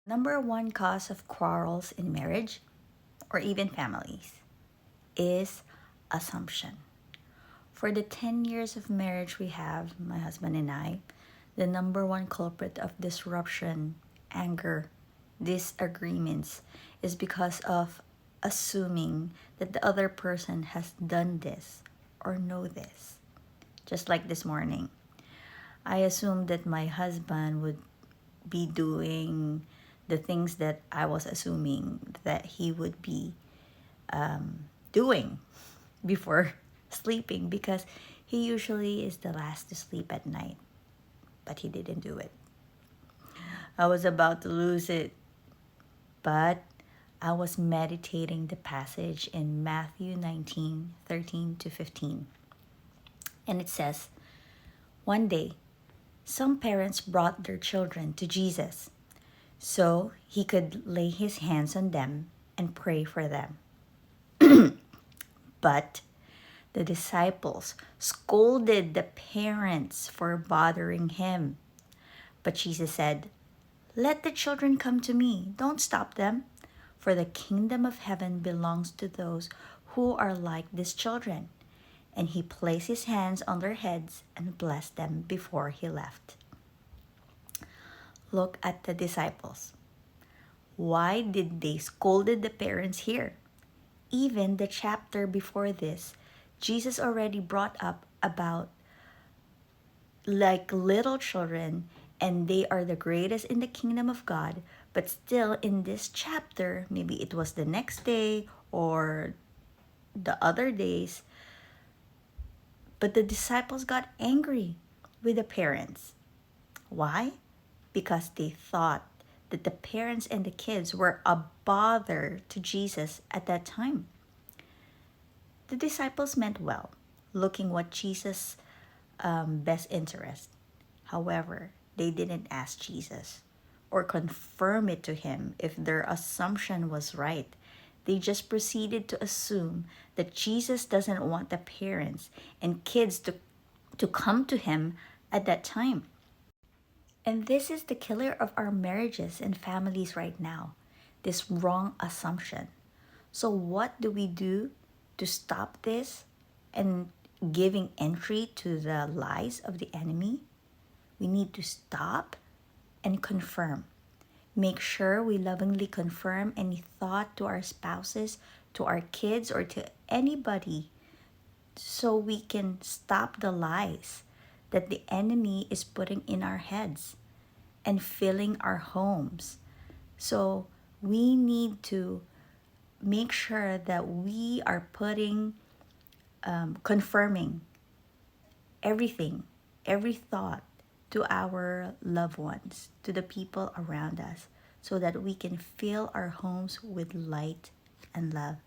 Number one cause of quarrels in marriage or even families is assumption. For the 10 years of marriage we have, my husband and I, the number one culprit of disruption, anger, disagreements is because of assuming that the other person has done this or know this. Just like this morning, I assumed that my husband would be doing the things that I was assuming that he would be doing before sleeping, because he usually is the last to sleep at night, but he didn't do it. I was about to lose it, but I was meditating the passage in Matthew 19:13 to 15. And it says, one day, some parents brought their children to Jesus so he could lay his hands on them and pray for them. But the disciples scolded the parents for bothering him. But Jesus said, let the children come to me. Don't stop them, for the kingdom of heaven belongs to those who are like these children. And he placed his hands on their heads and blessed them before he left. Look at the disciples. Why did they scolded the parents here? Even the chapter before this, Jesus already brought up about like little children, and they are the greatest in the kingdom of God. But still in this chapter, maybe it was the next day or the other days, but the disciples got angry with the parents. Why? Because they thought that the parents and the kids were a bother to Jesus at that time. The disciples meant well, looking what Jesus' best interest. However, they didn't ask Jesus or confirm it to him if their assumption was right. They just proceeded to assume that Jesus doesn't want the parents and kids to come to him at that time. And this is the killer of our marriages and families right now, this wrong assumption. So what do we do to stop this and giving entry to the lies of the enemy? We need to stop and confirm. Make sure we lovingly confirm any thought to our spouses, to our kids, or to anybody, so we can stop the lies that the enemy is putting in our heads and filling our homes. So we need to make sure that we are confirming everything, every thought to our loved ones, to the people around us, so that we can fill our homes with light and love.